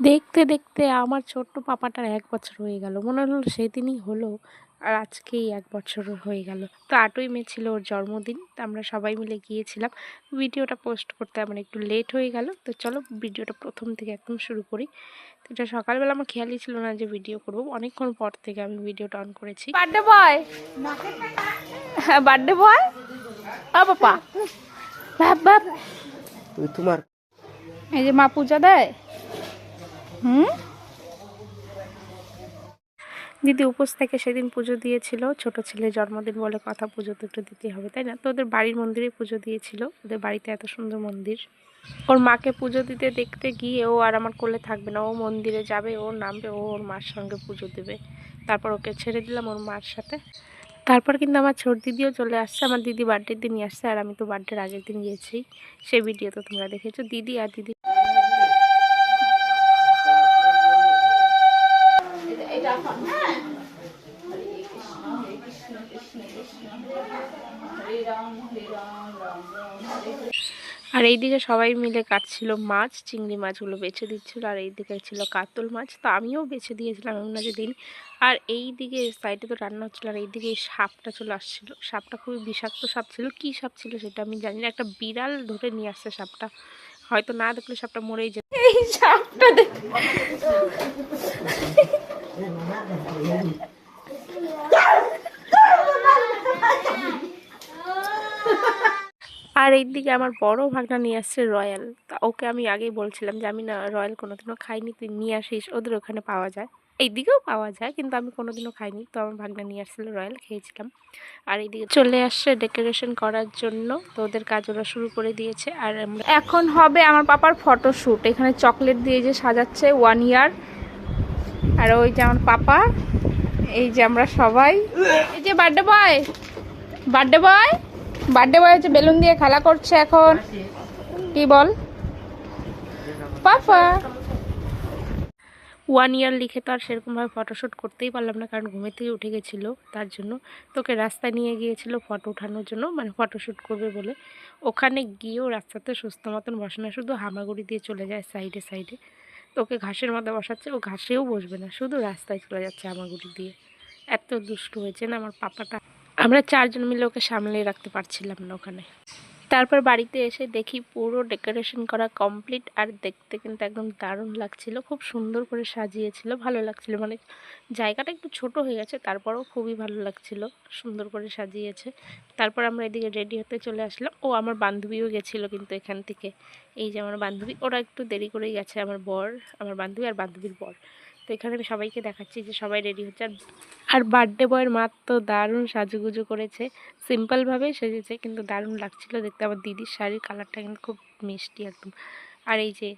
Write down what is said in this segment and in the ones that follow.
দেখতে দেখতে আমার ছোট্ট পাপাটার ১ বছর হয়ে গেল। মনে হলো সেদিনই হলো আর আজকেই ১ বছর হয়ে গেল। তো ৮ই মে ছিল ওর জন্মদিন। তো আমরা সবাই মিলে গিয়েছিলাম। ভিডিওটা পোস্ট করতে আমার একটু লেট হয়ে গেল। তো চলো ভিডিওটা ১ম থেকে একদম শুরু করি। তো এটা সকালবেলা আমার খেয়ালই ছিল না যে ভিডিও করব। অনেকক্ষণ পর থেকে আমি ভিডিওটা অন করেছি। বার্থডে বয়, হ্যাঁ বার্থডে বয়, ও পাপা বাপ বাপ। তোমার এই যে মা পূজা দেয়। দিদি উপোস থেকে সেদিন পুজো দিয়েছিল। ছোট ছেলের জন্মদিন বলে কথা, পুজো তো একটু দিতে হবে তাই না? তো ওদের বাড়ির মন্দিরে পুজো দিয়েছিল। ওদের বাড়িতে এত সুন্দর মন্দির। ওর মাকে পুজো দিতে দেখতে গিয়ে ও আর আমার কোলে থাকবে না, ও মন্দিরে যাবে, ও নামবে, ও ওর মার সঙ্গে পুজো দেবে। তারপর ওকে ছেড়ে দিলাম ওর মার সাথে। তারপর কিন্তু আমার ছোট দিদিও চলে আসছে। আমার দিদি বার্থডের দিনই আসছে আর আমি তো বার্থডের আগের দিন গিয়েছি। সেই ভিডিও তো তোমরা দেখেছো। দিদি আর দিদি আর এইদিকে সবাই মিলে কাটছিল মাছ, চিংড়ি মাছগুলো বেছে দিচ্ছিল। আর এইদিকে ছিল কাতল মাছ, তো আমিও বেছে দিয়েছিলাম এমন না যে দিন। আর এইদিকে সাইডে তো রান্না হচ্ছিল আর এইদিকে এই সাপটা চলে আসছিল। সাপটা খুবই বিষাক্ত সাপ ছিল। কী সাপ ছিল সেটা আমি জানি না। একটা বিড়াল ধরে নিয়ে আসছে সাপটা। হয়তো না দেখলে সাপটা মরেই যেত। এই সাপটা দেখে আর এইদিকে আমার বড় ভাগনা নিয়ে আসছে রয়্যাল। তা ওকে আমি আগেই বলছিলাম যে আমি না রয়্যাল কোনোদিনও খাইনি, তুই নিয়ে আসিস, ওদের ওখানে পাওয়া যায়, এইদিকেও পাওয়া যায় কিন্তু আমি কোনোদিনও খাইনি। তো আমার ভাগনা নিয়ে আসছিল রয়্যাল, খেয়েছিলাম। আর এইদিকে চলে আসছে ডেকোরেশন করার জন্য। তো ওদের কাজ ওরা শুরু করে দিয়েছে। আর এখন হবে আমার পাপার ফটোশ্যুট। এখানে চকলেট দিয়ে যে সাজাচ্ছে 1 ইয়ার। আর ওই যে আমার পাপা, এই যে আমরা সবাই, এই যে birthday boy, birthday boy, birthday boy হচ্ছে বেলুন দিয়ে খেলা করছে এখন। কি বল পাপা? 1 ইয়ার লিখে তো আর সেরকমভাবে ফটোশ্যুট করতেই পারলাম না, কারণ ঘুমের থেকে উঠে গেছিলো। তার জন্য তোকে রাস্তায় নিয়ে গিয়েছিল ফটো ওঠানোর জন্য, মানে ফটোশ্যুট করবে বলে। ওখানে গিয়েও রাস্তাতে সুস্থ মতন বসে না, শুধু হামাগুড়ি দিয়ে চলে যায় সাইডে সাইডে। তো ওকে ঘাসের মধ্যে বসাচ্ছে, ও ঘাসেও বসবে না, শুধু রাস্তায় চলে যাচ্ছে হামাগুড়ি দিয়ে। এত দুষ্টু হয়েছে না আমার পাপাটা। আমরা 4 জন মিলে ওকে সামলে রাখতে পারছিলাম না ওখানে। তারপর বাড়িতে এসে দেখি পুরো ডেকোরেশন করা কমপ্লিট। আর দেখতে কিন্তু একদম দারুণ লাগছিল, খুব সুন্দর করে সাজিয়েছিল, ভালো লাগছিল। মানে জায়গাটা একটু ছোট হয়ে গেছে, তারপরেও খুবই ভালো লাগছিল, সুন্দর করে সাজিয়েছে। তারপর আমরা এদিকে রেডি হতে চলে আসলাম। ও আমার বান্ধবীও গেছিলো কিন্তু এখান থেকে। এই যে আমার বান্ধবী, ওরা একটু দেরি করেই গেছে, আমার বর, আমার বান্ধবী আর বান্ধবীর বর। তো এখানে আমি সবাইকে দেখাচ্ছি যে সবাই রেডি হচ্ছে। আর বার্থডে বয়ের মা তো দারুণ সাজুগুজু করেছে, সিম্পলভাবেই সেজেছে কিন্তু দারুণ লাগছিল দেখতে। আমার দিদির শাড়ির কালারটা কিন্তু খুব মিষ্টি একদম। আর এই যে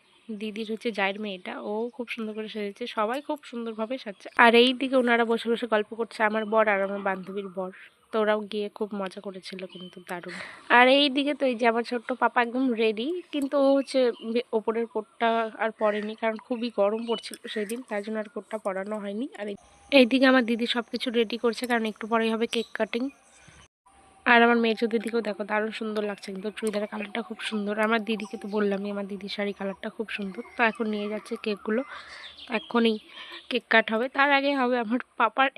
দিদির হচ্ছে জায়ের মেয়েটা, ও খুব সুন্দর করে সেজেছে। সবাই খুব সুন্দরভাবে সাজছে। আর এই দিকে ওনারা বসে বসে গল্প করছে, আমার বর আর আমার বান্ধবীর বর। তো ওরাও গিয়ে খুব মজা করেছিল কিন্তু দারুণ। আর এই দিকে তো এই যে আমার ছোট্ট পাপা একদম রেডি, কিন্তু ও হচ্ছে ওপরের কোটটা আর পরেনি, কারণ খুবই গরম পড়ছিল সেদিন, তার জন্য আর কোটটা পরানো হয়নি। আর এইদিকে আমার দিদি সব কিছু রেডি করছে, কারণ একটু পরেই হবে কেক কাটিং। আর আমার মেজো দিদিকেও দেখো দারুণ সুন্দর লাগছে, কিন্তু চুড়িদারের কালারটা খুব সুন্দর। আমার দিদিকে তো বললামই আমার দিদির শাড়ি কালারটা খুব সুন্দর। তো এখন নিয়ে যাচ্ছে কেকগুলো, এখনই কেক কাট হবে। তার আগে হবে আমার পাপার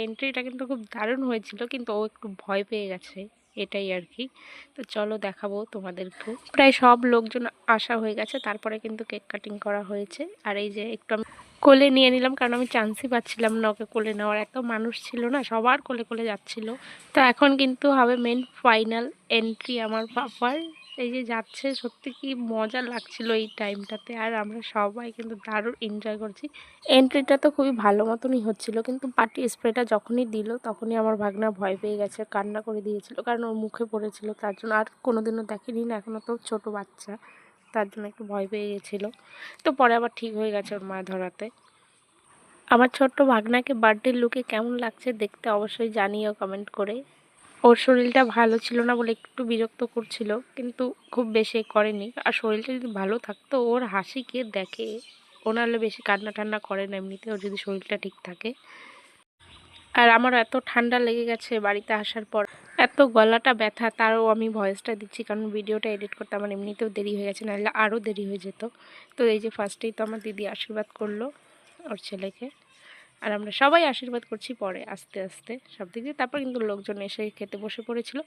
এন্ট্রিটা কিন্তু খুব দারুণ হয়েছিল, কিন্তু ও একটু ভয় পেয়ে গেছে, এটাই আর কি। তো চলো দেখাবো তোমাদেরকেও। প্রায় সব লোকজন আসা হয়ে গেছে, তারপরে কিন্তু কেক কাটিং করা হয়েছে। আর এই যে একটু আমি কোলে নিয়ে নিলাম, কারণ আমি চান্সই পাচ্ছিলাম না ওকে কোলে নেওয়ার, এত মানুষ ছিল না, সবার কোলে কোলে যাচ্ছিল। তো এখন কিন্তু হবে মেন ফাইনাল এন্ট্রি আমার পাপার। এই যে যাচ্ছে, সত্যি কি মজা লাগছিল এই টাইমটাতে। আর আমরা সবাই কিন্তু দারুণ এনজয় করছি। এন্ট্রিটা তো খুবই ভালো মতনই হচ্ছিল, কিন্তু পার্টি স্প্রেটা যখনই দিল তখনই আমার ভাগনা ভয় পেয়ে গেছে, কান্না করে দিয়েছিল, কারণ ওর মুখে পড়েছিল। তার জন্য আর কোনোদিনও দেখেনি না, এখনও তো ছোট বাচ্চা, তার জন্য একটু ভয় পেয়ে গেছিলো। তো পরে আবার ঠিক হয়ে গেছে ওর মা ধরাতে। আমার ছোট্ট ভাগনাকে বার্থডে লুকে কেমন লাগছে দেখতে অবশ্যই জানিও কমেন্ট করে। ওর শরীরটা ভালো ছিল না বলে একটু বিরক্ত করছিল, কিন্তু খুব বেশি করেনি। আর শরীরটা যদি ভালো থাকতো, ওর হাসি কে দেখে, ও নাহলে বেশি কান্না টান্না করে না এমনিতে, ওর যদি শরীরটা ঠিক থাকে। আর আমার এত ঠান্ডা লেগে গেছে বাড়িতে আসার পর, এত গলাটা ব্যথা, তারও আমি ভয়েসটা দিচ্ছি কারণ ভিডিওটা এডিট করতে আমার এমনিতেও দেরি হয়ে গেছে, নাহলে আরও দেরি হয়ে যেত। তো এই যে ফার্স্টেই তো আমার দিদি আশীর্বাদ করলো ওর ছেলেকে, আর আমরা সবাই আশীর্বাদ করছি পরে আস্তে আস্তে সব দিক দিয়ে। তারপর কিন্তু লোকজন এসে খেতে বসে পড়েছিল।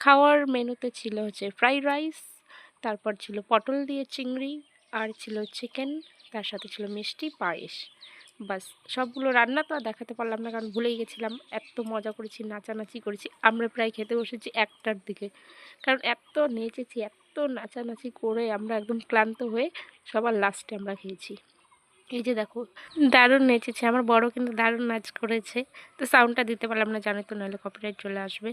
খাওয়ার মেনুতে ছিল হচ্ছে ফ্রাইড রাইস, তারপর ছিল পটল দিয়ে চিংড়ি, আর ছিল চিকেন, তার সাথে ছিল মিষ্টি, পায়েস। বাস, সবগুলো রান্না তো আর দেখাতে পারলাম না কারণ ভুলেই গেছিলাম। এত মজা করেছি, নাচানাচি করেছি, আমরা প্রায় খেতে বসেছি 1টার দিকে, কারণ এত নেচেছি, এত নাচানাচি করে আমরা একদম ক্লান্ত হয়ে সবার লাস্টে আমরা খেয়েছি। এই যে দেখো, দারুণ নেচেছে আমার বড়, কিন্তু দারুণ নাচ করেছে। তো সাউন্ডটা দিতে পারলাম না, জানোই তো, নাহলে কপিরাইট চলে আসবে।